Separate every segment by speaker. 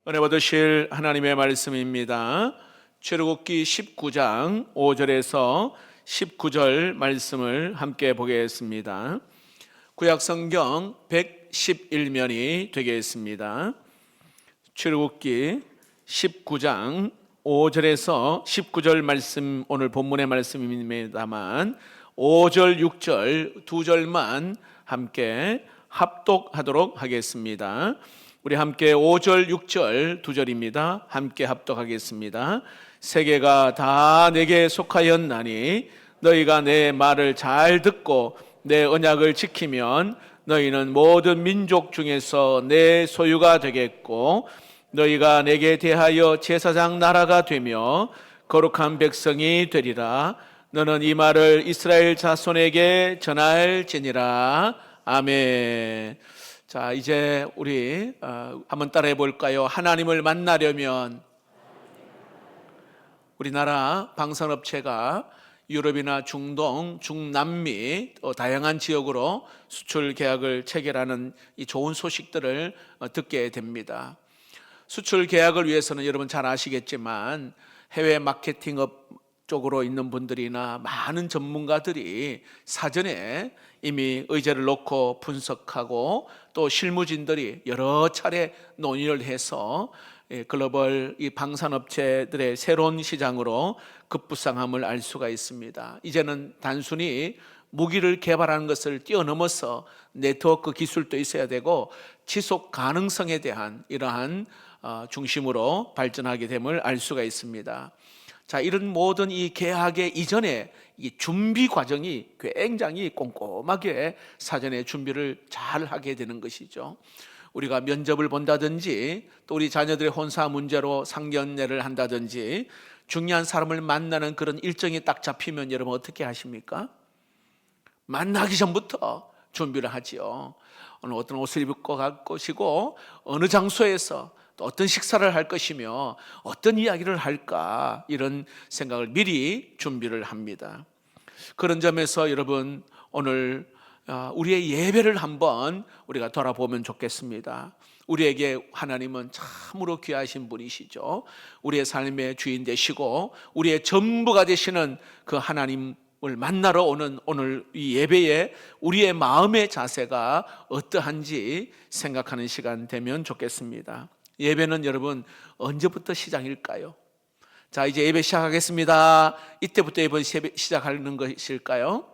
Speaker 1: 은혜 받으실 하나님의 말씀입니다. 출애굽기 19장 5절에서 19절 말씀을 함께 보겠습니다. 구약성경 111면이 되겠습니다. 출애굽기 19장 5절에서 19절 말씀, 오늘 본문의 말씀입니다만 5절, 6절 두 절만 함께 합독하도록 하겠습니다. 우리 함께 5절, 6절 두 절입니다. 함께 합독하겠습니다. 세계가 다 내게 속하였나니 너희가 내 말을 잘 듣고 내 언약을 지키면 너희는 모든 민족 중에서 내 소유가 되겠고 너희가 내게 대하여 제사장 나라가 되며 거룩한 백성이 되리라. 너는 이 말을 이스라엘 자손에게 전할지니라. 아멘. 자, 이제 우리 한번 따라해 볼까요? 하나님을 만나려면 우리나라 방산업체가 유럽이나 중동, 중남미 다양한 지역으로 수출 계약을 체결하는 이 좋은 소식들을 듣게 됩니다. 수출 계약을 위해서는 여러분 잘 아시겠지만 해외 마케팅업 쪽으로 있는 분들이나 많은 전문가들이 사전에 이미 의제를 놓고 분석하고 또 실무진들이 여러 차례 논의를 해서 글로벌 이 방산업체들의 새로운 시장으로 급부상함을 알 수가 있습니다. 이제는 단순히 무기를 개발하는 것을 뛰어넘어서 네트워크 기술도 있어야 되고 지속 가능성에 대한 이러한 중심으로 발전하게 됨을 알 수가 있습니다. 자, 이런 모든 이 계약의 이전에 이 준비 과정이 굉장히 꼼꼼하게 사전에 준비를 잘 하게 되는 것이죠. 우리가 면접을 본다든지 또 우리 자녀들의 혼사 문제로 상견례를 한다든지 중요한 사람을 만나는 그런 일정이 딱 잡히면 여러분 어떻게 하십니까? 만나기 전부터 준비를 하지요. 오늘 어떤 옷을 입고 갈 것이고 어느 장소에서 또 어떤 식사를 할 것이며 어떤 이야기를 할까 이런 생각을 미리 준비를 합니다. 그런 점에서 여러분 오늘 우리의 예배를 한번 우리가 돌아보면 좋겠습니다. 우리에게 하나님은 참으로 귀하신 분이시죠. 우리의 삶의 주인 되시고 우리의 전부가 되시는 그 하나님을 만나러 오는 오늘 이 예배에 우리의 마음의 자세가 어떠한지 생각하는 시간 되면 좋겠습니다. 예배는 여러분 언제부터 시작일까요? 자, 이제 예배 시작하겠습니다. 이때부터 예배 시작하는 것일까요?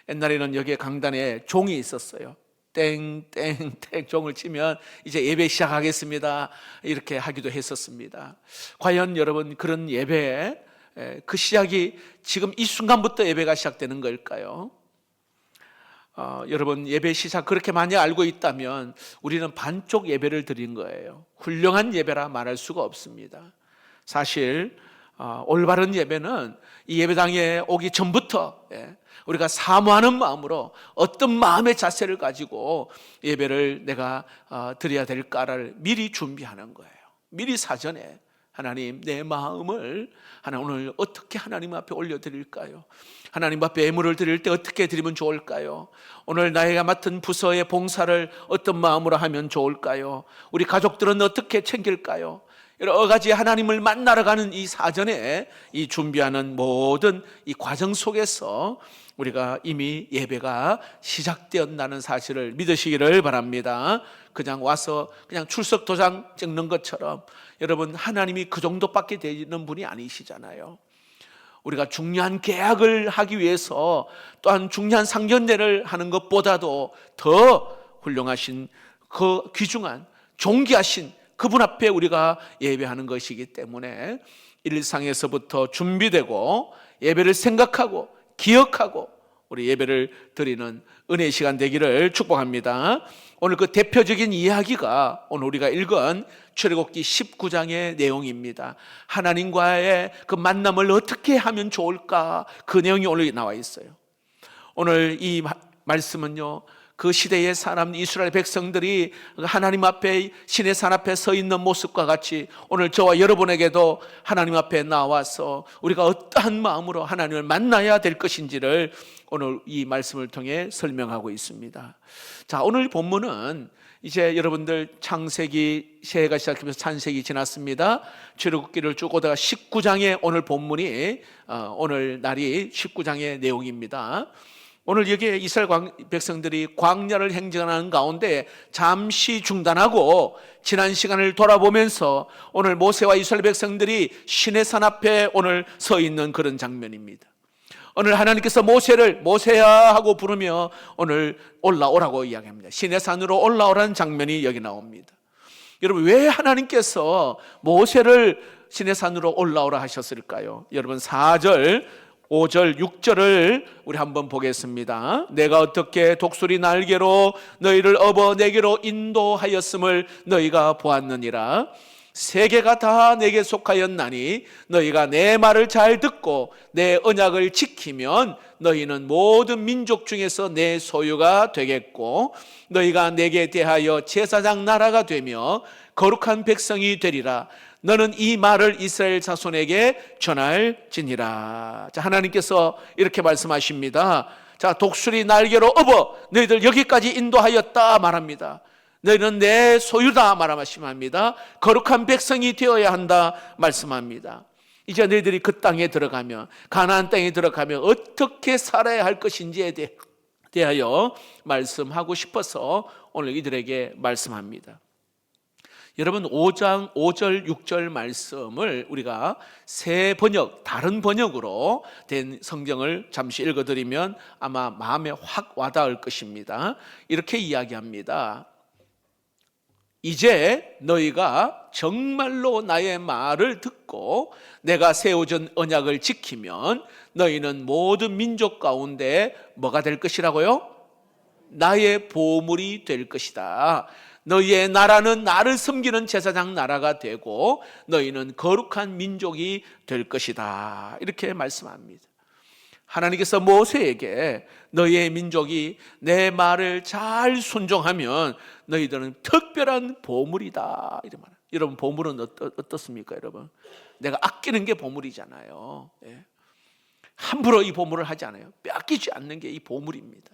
Speaker 1: 옛날에는 여기에 강단에 종이 있었어요. 땡땡땡 종을 치면 이제 예배 시작하겠습니다 이렇게 하기도 했었습니다. 과연 여러분 그런 예배에 그 시작이 지금 이 순간부터 예배가 시작되는 걸까요? 여러분 예배 시작 그렇게 많이 알고 있다면 우리는 반쪽 예배를 드린 거예요. 훌륭한 예배라 말할 수가 없습니다. 사실 올바른 예배는 이 예배당에 오기 전부터 우리가 사모하는 마음으로 어떤 마음의 자세를 가지고 예배를 내가 드려야 될까를 미리 준비하는 거예요. 미리 사전에 하나님 내 마음을 오늘 어떻게 하나님 앞에 올려드릴까요? 하나님 앞에 예물을 드릴 때 어떻게 드리면 좋을까요? 오늘 나이가 맡은 부서의 봉사를 어떤 마음으로 하면 좋을까요? 우리 가족들은 어떻게 챙길까요? 여러 가지 하나님을 만나러 가는 이 사전에 이 준비하는 모든 이 과정 속에서 우리가 이미 예배가 시작되었다는 사실을 믿으시기를 바랍니다. 그냥 와서 그냥 출석 도장 찍는 것처럼 여러분 하나님이 그 정도밖에 되는 분이 아니시잖아요. 우리가 중요한 계약을 하기 위해서 또한 중요한 상견례를 하는 것보다도 더 훌륭하신 그 귀중한 존귀하신 그분 앞에 우리가 예배하는 것이기 때문에 일상에서부터 준비되고 예배를 생각하고 기억하고 우리 예배를 드리는 은혜의 시간 되기를 축복합니다. 오늘 그 대표적인 이야기가 오늘 우리가 읽은 출애굽기 19장의 내용입니다. 하나님과의 그 만남을 어떻게 하면 좋을까 그 내용이 오늘 나와 있어요. 오늘 이 말씀은요 그 시대의 사람 이스라엘 백성들이 하나님 앞에 신의 산 앞에 서 있는 모습과 같이 오늘 저와 여러분에게도 하나님 앞에 나와서 우리가 어떠한 마음으로 하나님을 만나야 될 것인지를 오늘 이 말씀을 통해 설명하고 있습니다. 자, 오늘 본문은 이제 여러분들 창세기 새해가 시작하면서 창세기 지났습니다. 출애굽기를 쭉 오다가 19장의 오늘 본문이 오늘 날이 19장의 내용입니다. 오늘 여기에 이스라엘 백성들이 광야를 행진하는 가운데 잠시 중단하고 지난 시간을 돌아보면서 오늘 모세와 이스라엘 백성들이 시내산 앞에 오늘 서 있는 그런 장면입니다. 오늘 하나님께서 모세를 모세야 하고 부르며 오늘 올라오라고 이야기합니다. 시내산으로 올라오라는 장면이 여기 나옵니다. 여러분, 왜 하나님께서 모세를 시내산으로 올라오라 하셨을까요? 여러분, 4절 5절 6절을 우리 한번 보겠습니다. 내가 어떻게 독수리 날개로 너희를 업어 내게로 인도하였음을 너희가 보았느니라. 세계가 다 내게 속하였나니 너희가 내 말을 잘 듣고 내 언약을 지키면 너희는 모든 민족 중에서 내 소유가 되겠고 너희가 내게 대하여 제사장 나라가 되며 거룩한 백성이 되리라. 너는 이 말을 이스라엘 자손에게 전할지니라. 자, 하나님께서 이렇게 말씀하십니다. 자, 독수리 날개로 업어 너희들 여기까지 인도하였다 말합니다. 너희는 내 소유다 말씀합니다. 거룩한 백성이 되어야 한다 말씀합니다. 이제 너희들이 그 땅에 들어가면, 가나안 땅에 들어가면 어떻게 살아야 할 것인지에 대하여 말씀하고 싶어서 오늘 이들에게 말씀합니다. 여러분, 5장 5절 6절 말씀을 우리가 새 번역, 다른 번역으로 된 성경을 잠시 읽어드리면 아마 마음에 확 와닿을 것입니다. 이렇게 이야기합니다. 이제 너희가 정말로 나의 말을 듣고 내가 세워준 언약을 지키면 너희는 모든 민족 가운데 뭐가 될 것이라고요? 나의 보물이 될 것이다. 너희의 나라는 나를 섬기는 제사장 나라가 되고 너희는 거룩한 민족이 될 것이다. 이렇게 말씀합니다. 하나님께서 모세에게 너희의 민족이 내 말을 잘 순종하면 너희들은 특별한 보물이다. 이런 말. 여러분, 보물은 어떻습니까? 여러분, 내가 아끼는 게 보물이잖아요. 예. 함부로 이 보물을 하지 않아요. 빼앗기지 않는 게 이 보물입니다.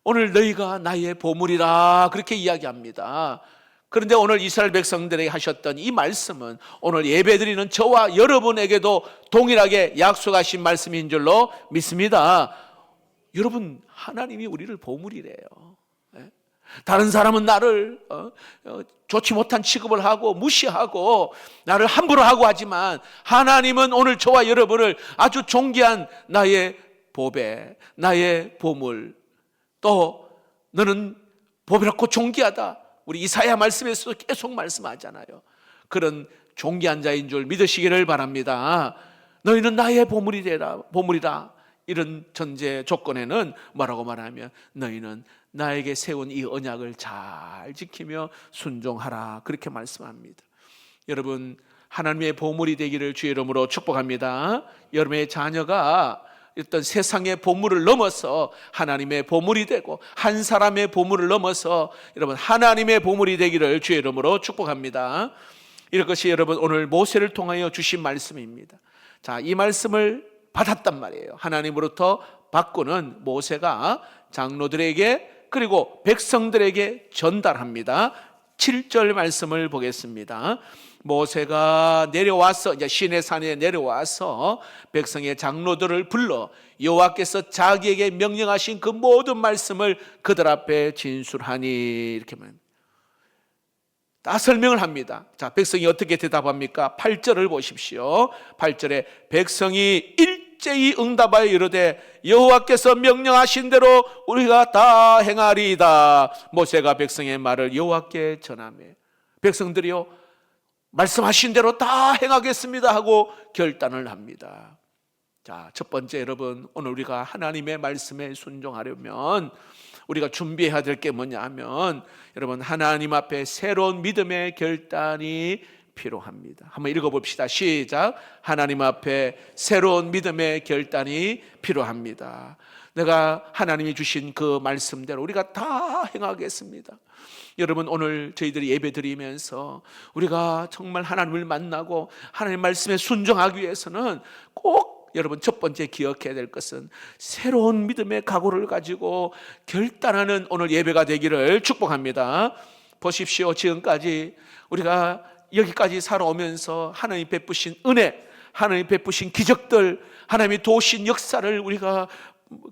Speaker 1: 오늘 너희가 나의 보물이라 그렇게 이야기합니다. 그런데 오늘 이스라엘 백성들에게 하셨던 이 말씀은 오늘 예배드리는 저와 여러분에게도 동일하게 약속하신 말씀인 줄로 믿습니다. 여러분, 하나님이 우리를 보물이래요. 다른 사람은 나를 좋지 못한 취급을 하고 무시하고 나를 함부로 하고 하지만 하나님은 오늘 저와 여러분을 아주 존귀한 나의 보배, 나의 보물, 또 너는 보배롭고 존귀하다. 우리 이사야 말씀에서도 계속 말씀하잖아요. 그런 존귀한 자인 줄 믿으시기를 바랍니다. 너희는 나의 보물이다. 이런 전제 조건에는 뭐라고 말하면 너희는 나에게 세운 이 언약을 잘 지키며 순종하라. 그렇게 말씀합니다. 여러분, 하나님의 보물이 되기를 주의 이름으로 축복합니다. 여러분의 자녀가 어떤 세상의 보물을 넘어서 하나님의 보물이 되고 한 사람의 보물을 넘어서 여러분 하나님의 보물이 되기를 주의 이름으로 축복합니다. 이것이 여러분 오늘 모세를 통하여 주신 말씀입니다. 자, 이 말씀을 받았단 말이에요. 하나님으로부터 받고는 모세가 장로들에게 그리고 백성들에게 전달합니다. 7절 말씀을 보겠습니다. 모세가 내려와서 이제 시내산에 내려와서 백성의 장로들을 불러 여호와께서 자기에게 명령하신 그 모든 말씀을 그들 앞에 진술하니 이렇게 말합니다. 다 설명을 합니다. 자, 백성이 어떻게 대답합니까? 8절을 보십시오. 8절에 백성이 일제히 응답하여 이르되 여호와께서 명령하신 대로 우리가 다 행하리이다. 모세가 백성의 말을 여호와께 전하며 백성들이요 말씀하신 대로 다 행하겠습니다 하고 결단을 합니다. 자, 첫 번째 여러분, 오늘 우리가 하나님의 말씀에 순종하려면 우리가 준비해야 될 게 뭐냐 하면 여러분 하나님 앞에 새로운 믿음의 결단이 필요합니다. 한번 읽어봅시다. 시작. 하나님 앞에 새로운 믿음의 결단이 필요합니다. 내가 하나님이 주신 그 말씀대로 우리가 다 행하겠습니다. 여러분, 오늘 저희들이 예배 드리면서 우리가 정말 하나님을 만나고 하나님 말씀에 순종하기 위해서는 꼭 여러분 첫 번째 기억해야 될 것은 새로운 믿음의 각오를 가지고 결단하는 오늘 예배가 되기를 축복합니다. 보십시오. 지금까지 우리가 여기까지 살아오면서 하나님 베푸신 은혜, 하나님 베푸신 기적들, 하나님이 도우신 역사를 우리가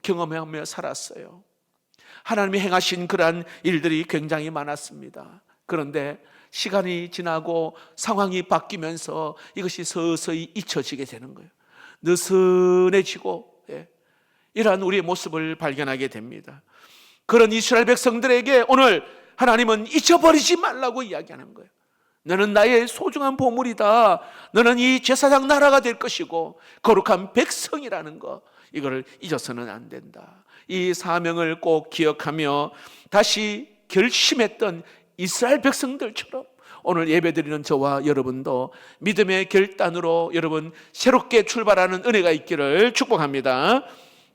Speaker 1: 경험하며 살았어요. 하나님이 행하신 그러한 일들이 굉장히 많았습니다. 그런데 시간이 지나고 상황이 바뀌면서 이것이 서서히 잊혀지게 되는 거예요. 느슨해지고 이러한 우리의 모습을 발견하게 됩니다. 그런 이스라엘 백성들에게 오늘 하나님은 잊어버리지 말라고 이야기하는 거예요. 너는 나의 소중한 보물이다. 너는 이 제사장 나라가 될 것이고 거룩한 백성이라는 거, 이거를 잊어서는 안 된다. 이 사명을 꼭 기억하며 다시 결심했던 이스라엘 백성들처럼 오늘 예배드리는 저와 여러분도 믿음의 결단으로 여러분 새롭게 출발하는 은혜가 있기를 축복합니다.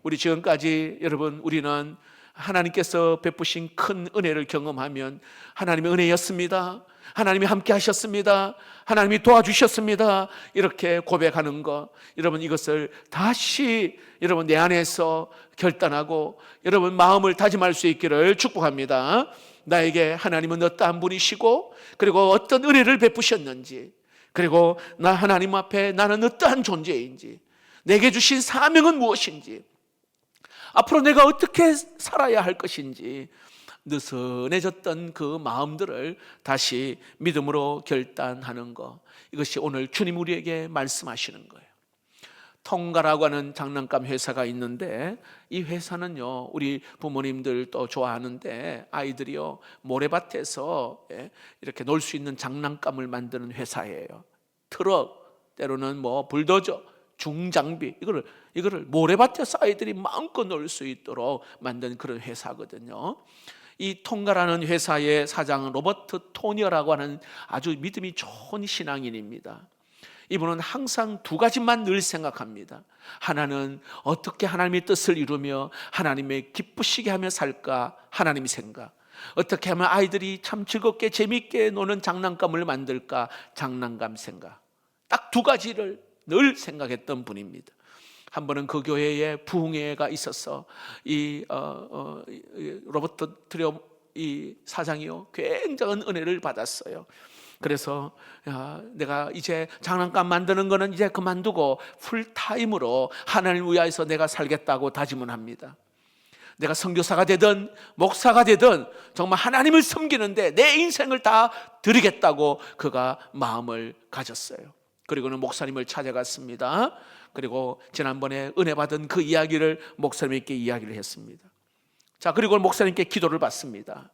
Speaker 1: 우리 지금까지 여러분 우리는 하나님께서 베푸신 큰 은혜를 경험하면 하나님의 은혜였습니다, 하나님이 함께 하셨습니다, 하나님이 도와주셨습니다, 이렇게 고백하는 것, 여러분 이것을 다시 여러분 내 안에서 결단하고 여러분 마음을 다짐할 수 있기를 축복합니다. 나에게 하나님은 어떠한 분이시고 그리고 어떤 은혜를 베푸셨는지, 그리고 나 하나님 앞에 나는 어떠한 존재인지, 내게 주신 사명은 무엇인지, 앞으로 내가 어떻게 살아야 할 것인지, 느슨해졌던 그 마음들을 다시 믿음으로 결단하는 것, 이것이 오늘 주님 우리에게 말씀하시는 거예요. 통가라고 하는 장난감 회사가 있는데 이 회사는요, 우리 부모님들도 좋아하는데 아이들이요 모래밭에서 이렇게 놀 수 있는 장난감을 만드는 회사예요. 트럭, 때로는 뭐 불도저, 중장비, 이거를 모래밭에서 아이들이 마음껏 놀 수 있도록 만든 그런 회사거든요. 이 통가라는 회사의 사장은 로버트 토니어라고 하는 아주 믿음이 좋은 신앙인입니다. 이분은 항상 두 가지만 늘 생각합니다. 하나는 어떻게 하나님의 뜻을 이루며 하나님의 기쁘시게 하며 살까, 하나님의 생각. 어떻게 하면 아이들이 참 즐겁게 재밌게 노는 장난감을 만들까, 장난감 생각. 딱 두 가지를 늘 생각했던 분입니다. 한 번은 그 교회에 부흥회가 있어서 이 로버트 트리오 이 사장이요 굉장한 은혜를 받았어요. 그래서 내가 이제 장난감 만드는 거는 이제 그만두고 풀타임으로 하나님을 위하여서 내가 살겠다고 다짐을 합니다. 내가 선교사가 되든 목사가 되든 정말 하나님을 섬기는데 내 인생을 다 드리겠다고 그가 마음을 가졌어요. 그리고는 목사님을 찾아갔습니다. 그리고 지난번에 은혜 받은 그 이야기를 목사님께 이야기를 했습니다. 자, 그리고 목사님께 기도를 받습니다.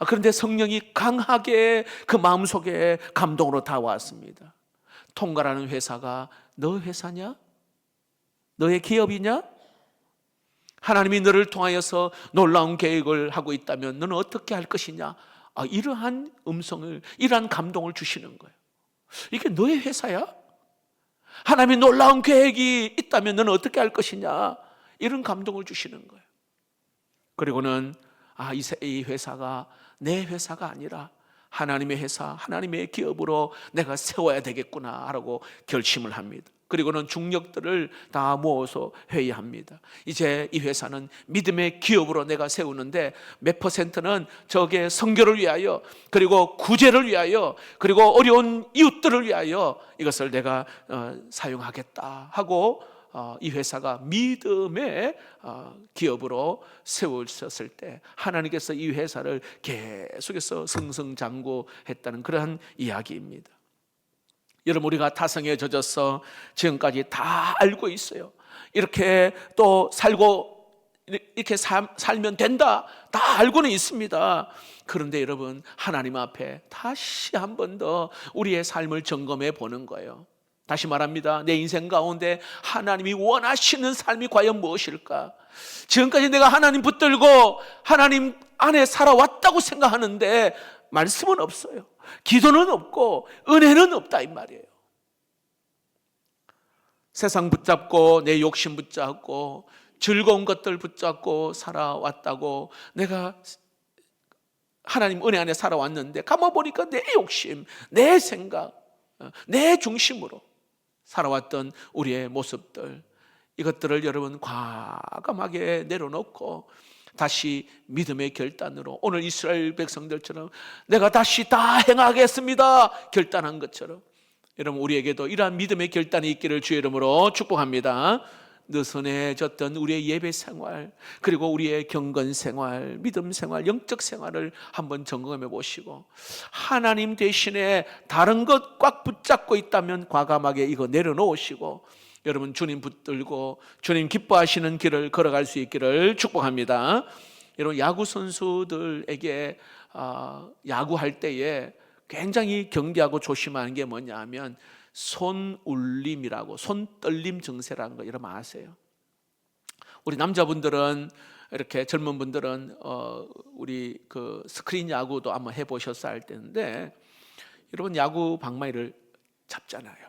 Speaker 1: 그런데 성령이 강하게 그 마음속에 감동으로 다가왔습니다. 통가라는 회사가 너 회사냐? 너의 기업이냐? 하나님이 너를 통하여서 놀라운 계획을 하고 있다면 너는 어떻게 할 것이냐? 이러한 음성을, 이러한 감동을 주시는 거예요. 이게 너의 회사야? 하나님이 놀라운 계획이 있다면 너는 어떻게 할 것이냐? 이런 감동을 주시는 거예요. 그리고는 이 회사가 내 회사가 아니라 하나님의 회사, 하나님의 기업으로 내가 세워야 되겠구나 라고 결심을 합니다. 그리고는 중력들을 다 모아서 회의합니다. 이제 이 회사는 믿음의 기업으로 내가 세우는데 몇 퍼센트는 저게 선교를 위하여, 그리고 구제를 위하여, 그리고 어려운 이웃들을 위하여 이것을 내가 사용하겠다 하고 이 회사가 믿음의 기업으로 세워졌을 때 하나님께서 이 회사를 계속해서 승승장구했다는 그러한 이야기입니다. 여러분, 우리가 타성에 젖어서 지금까지 다 알고 있어요. 이렇게 또 살고 이렇게 살면 된다, 다 알고는 있습니다. 그런데 여러분, 하나님 앞에 다시 한 번 더 우리의 삶을 점검해 보는 거예요. 다시 말합니다. 내 인생 가운데 하나님이 원하시는 삶이 과연 무엇일까? 지금까지 내가 하나님 붙들고 하나님 안에 살아왔다고 생각하는데 말씀은 없어요. 기도는 없고 은혜는 없다 이 말이에요. 세상 붙잡고 내 욕심 붙잡고 즐거운 것들 붙잡고 살아왔다고, 내가 하나님 은혜 안에 살아왔는데 감아보니까 내 욕심, 내 생각, 내 중심으로 살아왔던 우리의 모습들, 이것들을 여러분 과감하게 내려놓고 다시 믿음의 결단으로 오늘 이스라엘 백성들처럼 내가 다시 다 행하겠습니다 결단한 것처럼 여러분 우리에게도 이러한 믿음의 결단이 있기를 주의 이름으로 축복합니다. 느슨해졌던 우리의 예배 생활 그리고 우리의 경건 생활, 믿음 생활, 영적 생활을 한번 점검해 보시고 하나님 대신에 다른 것 꽉 붙잡고 있다면 과감하게 이거 내려놓으시고 여러분 주님 붙들고 주님 기뻐하시는 길을 걸어갈 수 있기를 축복합니다. 여러분 야구 선수들에게 야구할 때에 굉장히 경계하고 조심하는 게 뭐냐 하면 손울림이라고 손떨림 증세라는 거 여러분 아세요? 우리 남자분들은 이렇게 젊은 분들은 우리 그 스크린 야구도 한번 해보셨어야 할 텐데 여러분 야구 방망이를 잡잖아요.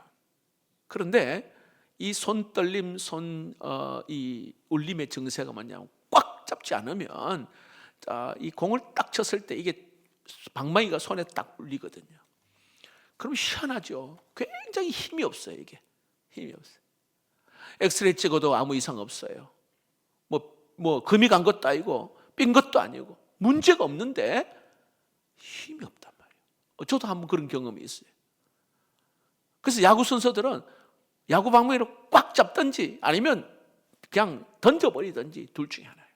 Speaker 1: 그런데 이 손떨림 이 울림의 증세가 뭐냐면 꽉 잡지 않으면 이 공을 딱 쳤을 때 이게 방망이가 손에 딱 울리거든요. 그럼 희한하죠. 굉장히 힘이 없어요. 이게 힘이 없어요. 엑스레이 찍어도 아무 이상 없어요. 뭐 금이 간 것도 아니고 삔 것도 아니고 문제가 없는데 힘이 없단 말이에요. 저도 한번 그런 경험이 있어요. 그래서 야구 선수들은 야구 방망이로 꽉 잡든지 아니면 그냥 던져버리든지 둘 중에 하나예요.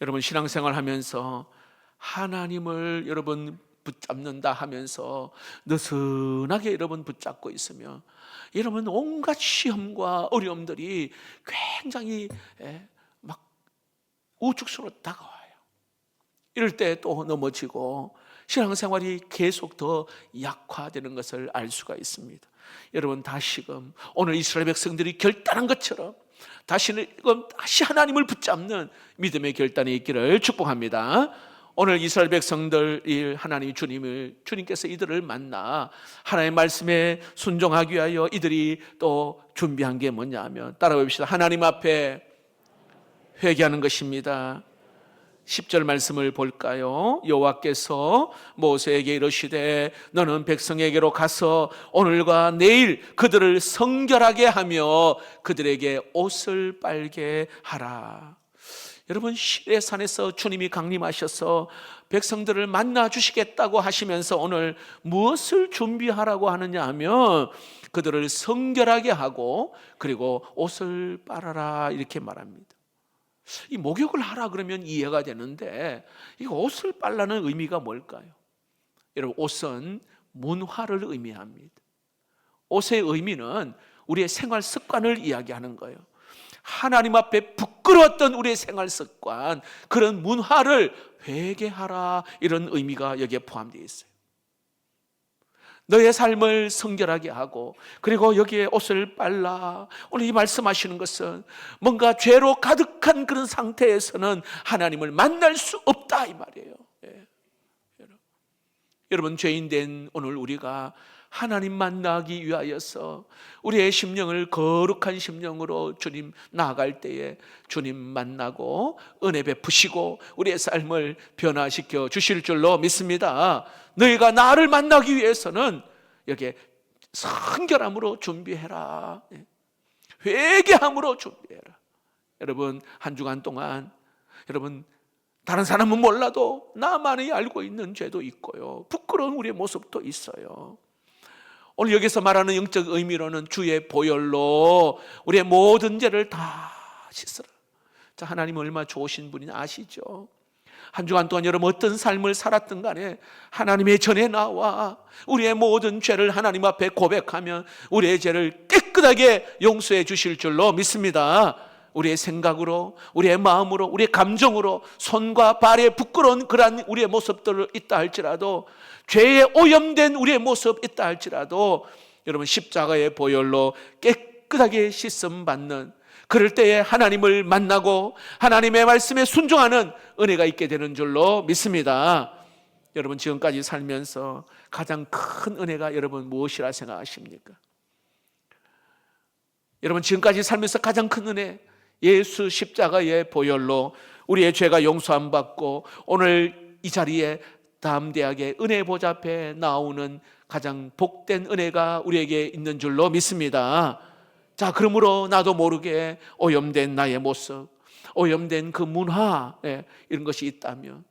Speaker 1: 여러분 신앙생활 하면서 하나님을 여러분 붙잡는다 하면서 느슨하게 여러분 붙잡고 있으면 여러분 온갖 시험과 어려움들이 굉장히 막 우측으로 다가와요. 이럴 때 또 넘어지고 신앙생활이 계속 더 약화되는 것을 알 수가 있습니다. 여러분 다시금 오늘 이스라엘 백성들이 결단한 것처럼 다시 하나님을 붙잡는 믿음의 결단이 있기를 축복합니다. 오늘 이스라엘 백성들 하나님 주님께서 이들을 만나 하나님의 말씀에 순종하기 위하여 이들이 또 준비한 게 뭐냐 하면 따라해 봅시다. 하나님 앞에 회개하는 것입니다. 10절 말씀을 볼까요? 여호와께서 모세에게 이르시되 너는 백성에게로 가서 오늘과 내일 그들을 성결하게 하며 그들에게 옷을 빨게 하라. 여러분 시내산에서 주님이 강림하셔서 백성들을 만나 주시겠다고 하시면서 오늘 무엇을 준비하라고 하느냐 하면 그들을 성결하게 하고 그리고 옷을 빨아라 이렇게 말합니다. 이 목욕을 하라 그러면 이해가 되는데 이 옷을 빨라는 의미가 뭘까요? 여러분 옷은 문화를 의미합니다. 옷의 의미는 우리의 생활 습관을 이야기하는 거예요. 하나님 앞에 부끄러웠던 우리의 생활 습관, 그런 문화를 회개하라 이런 의미가 여기에 포함되어 있어요. 너의 삶을 성결하게 하고 그리고 여기에 옷을 빨라. 오늘 이 말씀하시는 것은 뭔가 죄로 가득한 그런 상태에서는 하나님을 만날 수 없다 이 말이에요. 여러분 죄인된 오늘 우리가 하나님 만나기 위하여서 우리의 심령을 거룩한 심령으로 주님 나아갈 때에 주님 만나고 은혜 베푸시고 우리의 삶을 변화시켜 주실 줄로 믿습니다. 너희가 나를 만나기 위해서는 여기에 성결함으로 준비해라. 회개함으로 준비해라. 여러분 한 주간 동안 여러분 다른 사람은 몰라도 나만이 알고 있는 죄도 있고요. 부끄러운 우리의 모습도 있어요. 오늘 여기서 말하는 영적 의미로는 주의 보혈로 우리의 모든 죄를 다 씻으라. 자, 하나님은 얼마나 좋으신 분인지 아시죠? 한 주간 동안 여러분 어떤 삶을 살았든 간에 하나님의 전에 나와 우리의 모든 죄를 하나님 앞에 고백하면 우리의 죄를 깨끗하게 용서해 주실 줄로 믿습니다. 우리의 생각으로, 우리의 마음으로, 우리의 감정으로 손과 발에 부끄러운 그러한 우리의 모습들을 있다 할지라도 죄에 오염된 우리의 모습 있다 할지라도 여러분 십자가의 보혈로 깨끗하게 씻음 받는 그럴 때에 하나님을 만나고 하나님의 말씀에 순종하는 은혜가 있게 되는 줄로 믿습니다. 여러분 지금까지 살면서 가장 큰 은혜가 여러분 무엇이라 생각하십니까? 여러분 지금까지 살면서 가장 큰 은혜 예수 십자가의 보혈로 우리의 죄가 용서함 받고 오늘 이 자리에 담대하게 은혜 보좌 앞에 나오는 가장 복된 은혜가 우리에게 있는 줄로 믿습니다. 자, 그러므로 나도 모르게 오염된 나의 모습, 오염된 그 문화, 이런 것이 있다면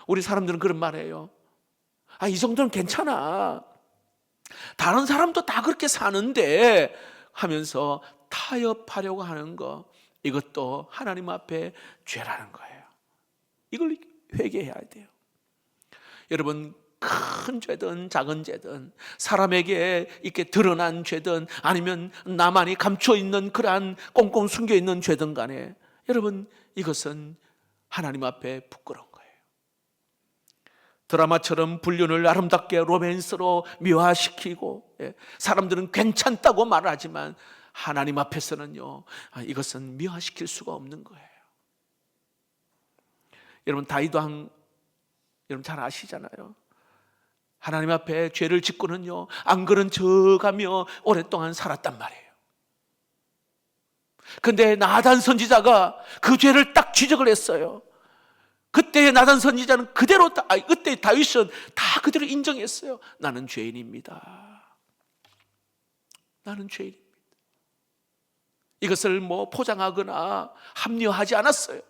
Speaker 1: 우리 사람들은 그런 말해요. 이 정도는 괜찮아. 다른 사람도 다 그렇게 사는데 하면서 타협하려고 하는 거, 이것도 하나님 앞에 죄라는 거예요. 이걸 회개해야 돼요. 여러분, 큰 죄든 작은 죄든, 사람에게 이렇게 드러난 죄든 아니면 나만이 감춰 있는 그러한 꽁꽁 숨겨 있는 죄든 간에 여러분, 이것은 하나님 앞에 부끄러운 거예요. 드라마처럼 불륜을 아름답게 로맨스로 묘화시키고 사람들은 괜찮다고 말하지만 하나님 앞에서는요, 이것은 묘화시킬 수가 없는 거예요. 여러분, 다윗 왕 여러분 잘 아시잖아요. 하나님 앞에 죄를 짓고는요, 안 그런 척하며 오랫동안 살았단 말이에요. 근데 나단 선지자가 그 죄를 딱 지적을 했어요. 그때 나단 선지자는 그대로 그때 다윗은 다 그대로 인정했어요. 나는 죄인입니다. 나는 죄인입니다. 이것을 포장하거나 합리화하지 않았어요.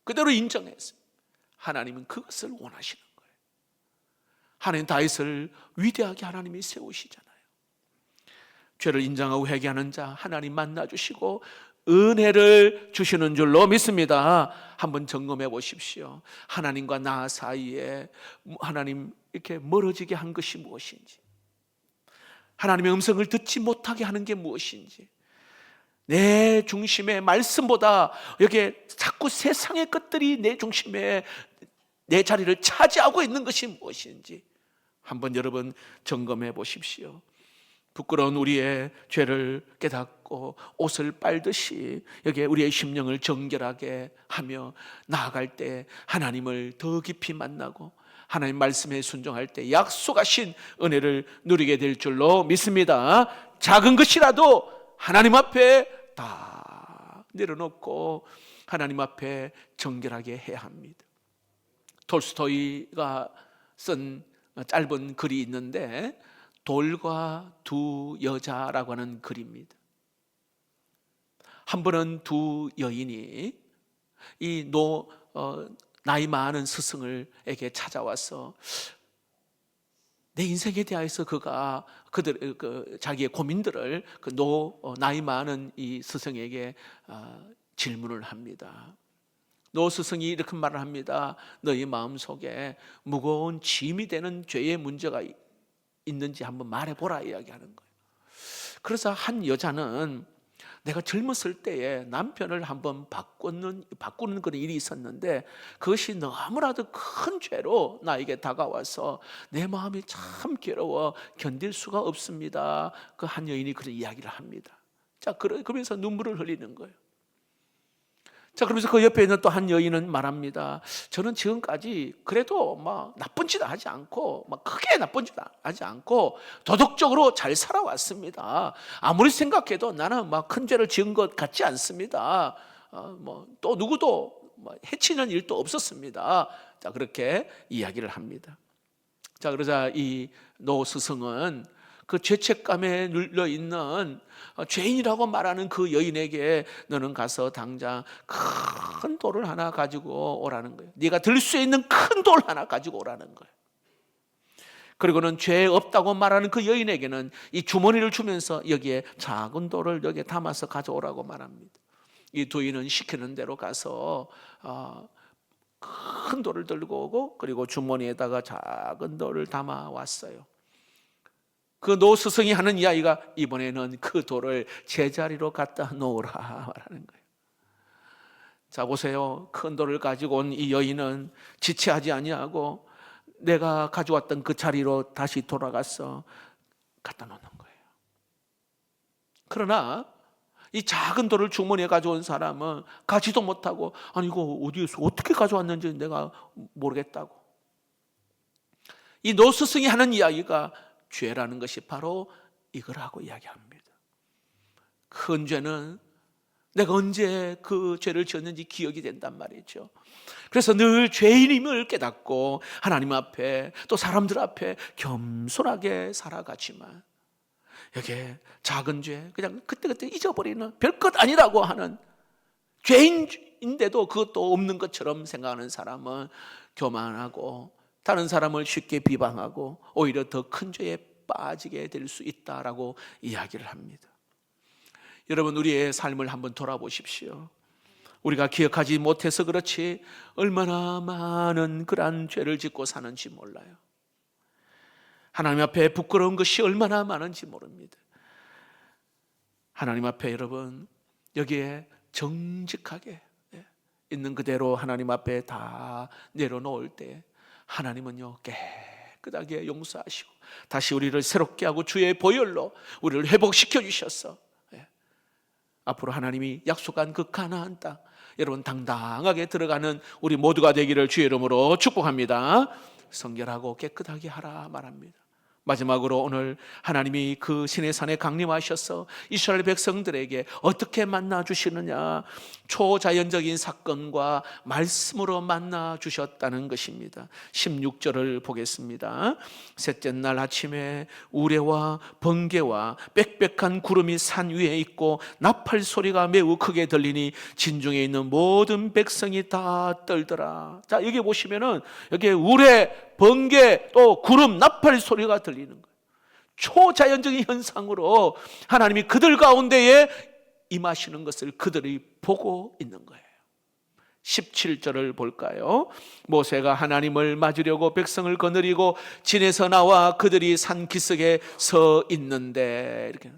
Speaker 1: 그대로 인정했어요. 하나님은 그것을 원하시는 거예요. 하나님 다윗을 위대하게 하나님이 세우시잖아요. 죄를 인정하고 회개하는 자 하나님 만나주시고 은혜를 주시는 줄로 믿습니다. 한번 점검해 보십시오. 하나님과 나 사이에 하나님 이렇게 멀어지게 한 것이 무엇인지, 하나님의 음성을 듣지 못하게 하는 게 무엇인지, 내 중심의 말씀보다 여기에 자꾸 세상의 것들이 내 중심에 내 자리를 차지하고 있는 것이 무엇인지 한번 여러분 점검해 보십시오. 부끄러운 우리의 죄를 깨닫고 옷을 빨듯이 여기에 우리의 심령을 정결하게 하며 나아갈 때 하나님을 더 깊이 만나고 하나님 말씀에 순종할 때 약속하신 은혜를 누리게 될 줄로 믿습니다. 작은 것이라도 하나님 앞에 다 내려놓고 하나님 앞에 정결하게 해야 합니다. 톨스토이가 쓴 짧은 글이 있는데 돌과 두 여자라고 하는 글입니다. 한 번은 두 여인이 이 나이 많은 스승에게 찾아와서 내 인생에 대해서 그가 자기의 고민들을 나이 많은 이 스승에게 질문을 합니다. 노 스승이 이렇게 말을 합니다. 너희 마음속에 무거운 짐이 되는 죄의 문제가 있는지 한번 말해보라 이야기하는 거예요. 그래서 한 여자는 내가 젊었을 때에 남편을 한번 바꾸는 그런 일이 있었는데 그것이 너무나도 큰 죄로 나에게 다가와서 내 마음이 참 괴로워 견딜 수가 없습니다. 그 한 여인이 그런 이야기를 합니다. 자, 그러면서 눈물을 흘리는 거예요. 자, 그러면서 그 옆에 있는 또 한 여인은 말합니다. 저는 지금까지 그래도 나쁜 짓 하지 않고 크게 나쁜 짓 하지 않고 도덕적으로 잘 살아왔습니다. 아무리 생각해도 나는 큰 죄를 지은 것 같지 않습니다. 또 누구도 해치는 일도 없었습니다. 자, 그렇게 이야기를 합니다. 자, 그러자 이 노 스승은 그 죄책감에 눌려 있는 죄인이라고 말하는 그 여인에게 너는 가서 당장 큰 돌을 하나 가지고 오라는 거예요. 네가 들 수 있는 큰 돌 하나 가지고 오라는 거예요. 그리고는 죄 없다고 말하는 그 여인에게는 이 주머니를 주면서 여기에 작은 돌을 여기에 담아서 가져오라고 말합니다. 이 두 여인은 시키는 대로 가서 큰 돌을 들고 오고 그리고 주머니에다가 작은 돌을 담아 왔어요. 그 노 스승이 하는 이야기가 이번에는 그 돌을 제자리로 갖다 놓으라 말하는 거예요. 자, 보세요. 큰 돌을 가지고 온 이 여인은 지체하지 아니하고 내가 가져왔던 그 자리로 다시 돌아가서 갖다 놓는 거예요. 그러나 이 작은 돌을 주머니에 가져온 사람은 가지도 못하고 아니 이거 어디에서 어떻게 가져왔는지 내가 모르겠다고. 이 노 스승이 하는 이야기가 죄라는 것이 바로 이거라고 이야기합니다. 큰 죄는 내가 언제 그 죄를 지었는지 기억이 된단 말이죠. 그래서 늘 죄인임을 깨닫고 하나님 앞에 또 사람들 앞에 겸손하게 살아가지만 여기에 작은 죄 그냥 그때그때 잊어버리는 별것 아니라고 하는 죄인인데도 그것도 없는 것처럼 생각하는 사람은 교만하고 다른 사람을 쉽게 비방하고 오히려 더 큰 죄에 빠지게 될 수 있다라고 이야기를 합니다. 여러분, 우리의 삶을 한번 돌아보십시오. 우리가 기억하지 못해서 그렇지 얼마나 많은 그러한 죄를 짓고 사는지 몰라요. 하나님 앞에 부끄러운 것이 얼마나 많은지 모릅니다. 하나님 앞에 여러분, 여기에 정직하게 있는 그대로 하나님 앞에 다 내려놓을 때 하나님은요 깨끗하게 용서하시고 다시 우리를 새롭게 하고 주의 보혈로 우리를 회복시켜 주셔서 앞으로 하나님이 약속한 그 가나안 땅 여러분 당당하게 들어가는 우리 모두가 되기를 주의 이름으로 축복합니다. 성결하고 깨끗하게 하라 말합니다. 마지막으로 오늘 하나님이 그 시내산에 강림하셔서 이스라엘 백성들에게 어떻게 만나 주시느냐, 초자연적인 사건과 말씀으로 만나 주셨다는 것입니다. 16절을 보겠습니다. 셋째 날 아침에 우레와 번개와 빽빽한 구름이 산 위에 있고 나팔 소리가 매우 크게 들리니 진중에 있는 모든 백성이 다 떨더라. 자, 여기 보시면은 여기에 우레, 번개, 또 구름, 나팔 소리가 들리는 거예요. 초자연적인 현상으로 하나님이 그들 가운데에 임하시는 것을 그들이 보고 있는 거예요. 17절을 볼까요? 모세가 하나님을 맞으려고 백성을 거느리고 진에서 나와 그들이 산 기슭에 서 있는데, 이렇게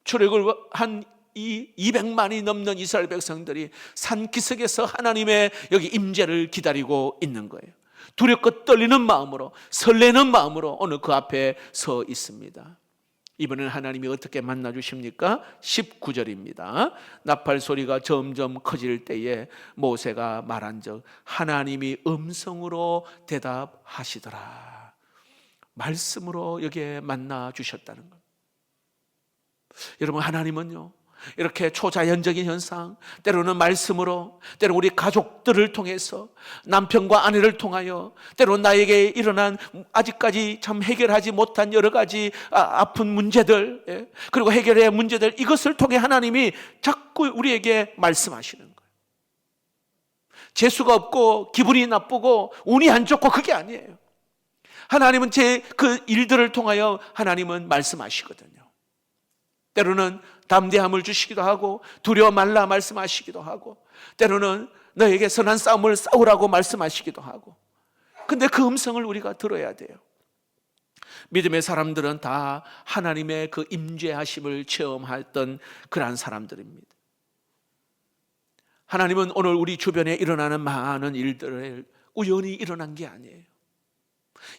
Speaker 1: 출애굽을 한 200만이 넘는 이스라엘 백성들이 산 기슭에서 하나님의 여기 임재를 기다리고 있는 거예요. 두렵고 떨리는 마음으로, 설레는 마음으로 오늘 그 앞에 서 있습니다. 이번에는 하나님이 어떻게 만나 주십니까? 19절입니다. 나팔 소리가 점점 커질 때에 모세가 말한즉 하나님이 음성으로 대답하시더라. 말씀으로 여기에 만나 주셨다는 것. 여러분, 하나님은요 이렇게 초자연적인 현상, 때로는 말씀으로, 때로 우리 가족들을 통해서, 남편과 아내를 통하여, 때로 나에게 일어난 아직까지 참 해결하지 못한 여러 가지 아픈 문제들, 그리고 해결해야 할 문제들, 이것을 통해 하나님이 자꾸 우리에게 말씀하시는 거예요. 재수가 없고 기분이 나쁘고 운이 안 좋고 그게 아니에요. 하나님은 그 일들을 통하여 하나님은 말씀하시거든요. 때로는 담대함을 주시기도 하고 두려워 말라 말씀하시기도 하고 때로는 너에게 선한 싸움을 싸우라고 말씀하시기도 하고, 근데 그 음성을 우리가 들어야 돼요. 믿음의 사람들은 다 하나님의 그 임재하심을 체험했던 그러한 사람들입니다. 하나님은 오늘 우리 주변에 일어나는 많은 일들을 우연히 일어난 게 아니에요.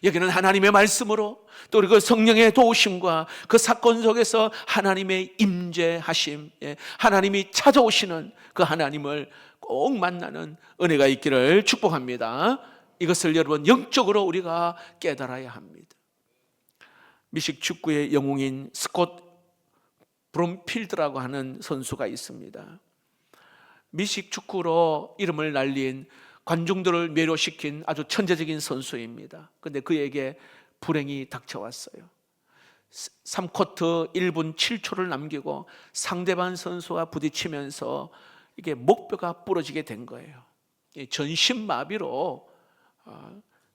Speaker 1: 여기는 하나님의 말씀으로 또 그 성령의 도우심과 그 사건 속에서 하나님의 임재하심, 하나님이 찾아오시는 그 하나님을 꼭 만나는 은혜가 있기를 축복합니다. 이것을 여러분 영적으로 우리가 깨달아야 합니다. 미식 축구의 영웅인 스콧 브롬필드라고 하는 선수가 있습니다. 미식 축구로 이름을 날린 관중들을 매료시킨 아주 천재적인 선수입니다. 그런데 그에게 불행이 닥쳐왔어요. 3쿼터 1분 7초를 남기고 상대방 선수와 부딪히면서 이게 목뼈가 부러지게 된 거예요. 전신마비로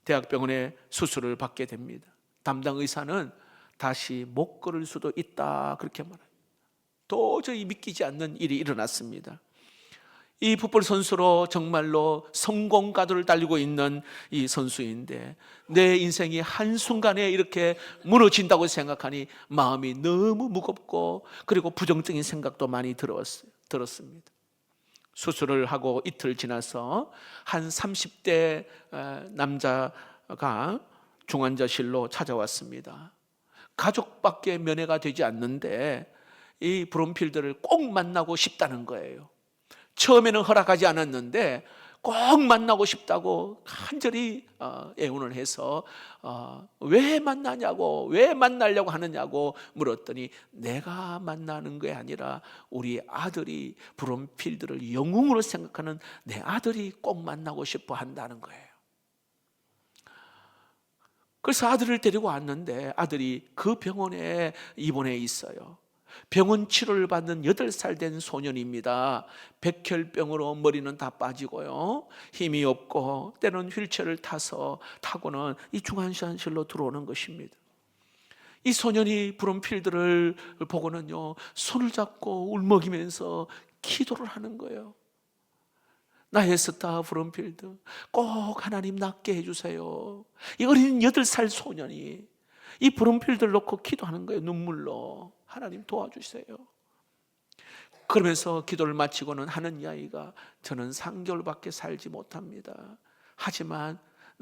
Speaker 1: 대학병원에 수술을 받게 됩니다. 담당 의사는 다시 못 걸을 수도 있다 그렇게 말해요. 도저히 믿기지 않는 일이 일어났습니다. 이 풋볼 선수로 정말로 성공 가도를 달리고 있는 이 선수인데 내 인생이 한순간에 이렇게 무너진다고 생각하니 마음이 너무 무겁고 그리고 부정적인 생각도 많이 들었습니다. 수술을 하고 이틀 지나서 한 30대 남자가 중환자실로 찾아왔습니다. 가족밖에 면회가 되지 않는데 이 브롬필드를 꼭 만나고 싶다는 거예요. 처음에는 허락하지 않았는데 꼭 만나고 싶다고 간절히 애원을 해서 왜 만나냐고, 왜 만나려고 하느냐고 물었더니 내가 만나는 게 아니라 우리 아들이 브롬필드를 영웅으로 생각하는 내 아들이 꼭 만나고 싶어 한다는 거예요. 그래서 아들을 데리고 왔는데 아들이 그 병원에 입원해 있어요. 병원 치료를 받는 8살 된 소년입니다. 백혈병으로 머리는 다 빠지고요, 힘이 없고 때로는 휠체어를 타고는 이 중환자실로 들어오는 것입니다. 이 소년이 브롬필드를 보고는요, 손을 잡고 울먹이면서 기도를 하는 거예요. 나의 스타 브롬필드, 꼭 하나님 낫게 해주세요. 이 어린 8살 소년이 이 브롬필드를 놓고 기도하는 거예요. 눈물로. 하나님 도와주세요. 그러면서 기도를 마치고는 하는 이야기가, 저는 3개월밖에 살지 못합니다. 하지만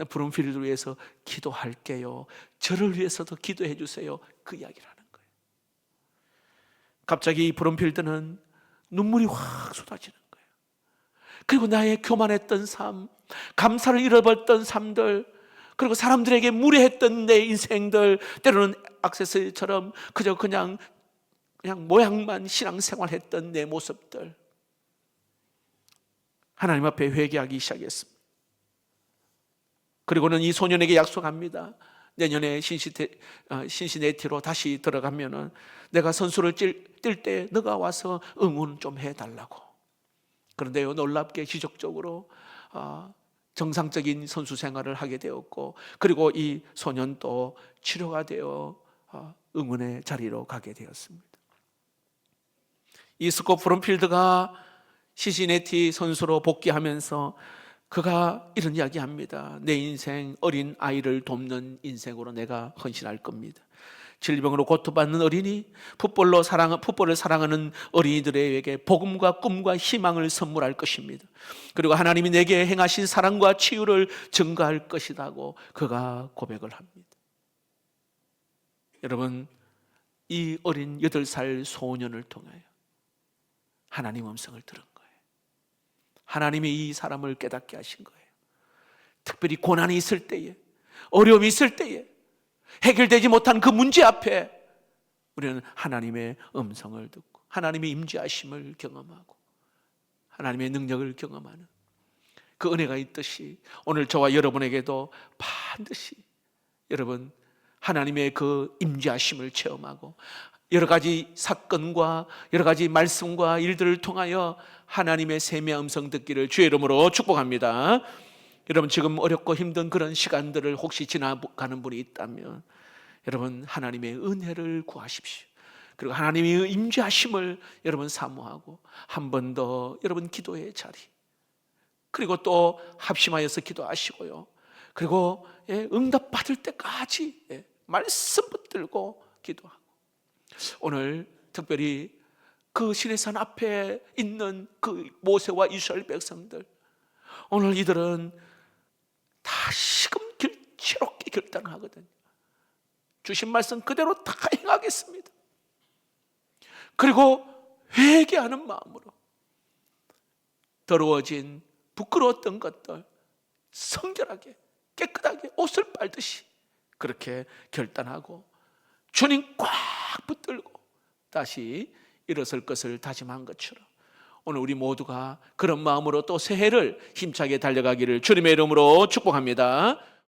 Speaker 1: 브롬필드를 위해서 기도할게요. 저를 위해서도 기도해 주세요. 그 이야기를 하는 거예요. 갑자기 브롬필드는 눈물이 확 쏟아지는 거예요. 그리고 나의 교만했던 삶, 감사를 잃어버렸던 삶들, 그리고 사람들에게 무례했던 내 인생들, 때로는 액세서리처럼 그냥 모양만 신앙생활했던 내 모습들, 하나님 앞에 회개하기 시작했습니다. 그리고는 이 소년에게 약속합니다. 내년에 신시내티로 다시 들어가면은 내가 선수를 뛸 때 너가 와서 응원 좀 해달라고. 그런데요, 놀랍게 기적적으로 정상적인 선수 생활을 하게 되었고, 그리고 이 소년도 치료가 되어 응원의 자리로 가게 되었습니다. 이 스콧 브롬필드가 시시내티 선수로 복귀하면서 그가 이런 이야기합니다. 내 인생 어린 아이를 돕는 인생으로 내가 헌신할 겁니다. 질병으로 고통받는 어린이, 풋볼을 사랑하는 어린이들에게 복음과 꿈과 희망을 선물할 것입니다. 그리고 하나님이 내게 행하신 사랑과 치유를 증거할 것이라고 그가 고백을 합니다. 여러분, 이 어린 8살 소년을 통하여 하나님 음성을 들은 거예요. 하나님이 이 사람을 깨닫게 하신 거예요. 특별히 고난이 있을 때에, 어려움이 있을 때에, 해결되지 못한 그 문제 앞에 우리는 하나님의 음성을 듣고 하나님의 임재하심을 경험하고 하나님의 능력을 경험하는 그 은혜가 있듯이, 오늘 저와 여러분에게도 반드시 여러분 하나님의 그 임재하심을 체험하고 여러 가지 사건과 여러 가지 말씀과 일들을 통하여 하나님의 세미한 음성 듣기를 주의 이름으로 축복합니다. 여러분, 지금 어렵고 힘든 그런 시간들을 혹시 지나가는 분이 있다면 여러분 하나님의 은혜를 구하십시오. 그리고 하나님의 임재하심을 여러분 사모하고 한 번 더 여러분 기도의 자리, 그리고 또 합심하여서 기도하시고요. 그리고 응답받을 때까지 말씀 붙들고 기도하고, 오늘 특별히 그 시내산 앞에 있는 그 모세와 이스라엘 백성들, 오늘 이들은 다시금 길치롭게 결단하거든요. 주신 말씀 그대로 다 행하겠습니다. 그리고 회개하는 마음으로 더러워진 부끄러웠던 것들 성결하게 깨끗하게 옷을 빨듯이 그렇게 결단하고 주님 꽉 붙들고 다시 일어설 것을 다짐한 것처럼 오늘 우리 모두가 그런 마음으로 또 새해를 힘차게 달려가기를 주님의 이름으로 축복합니다.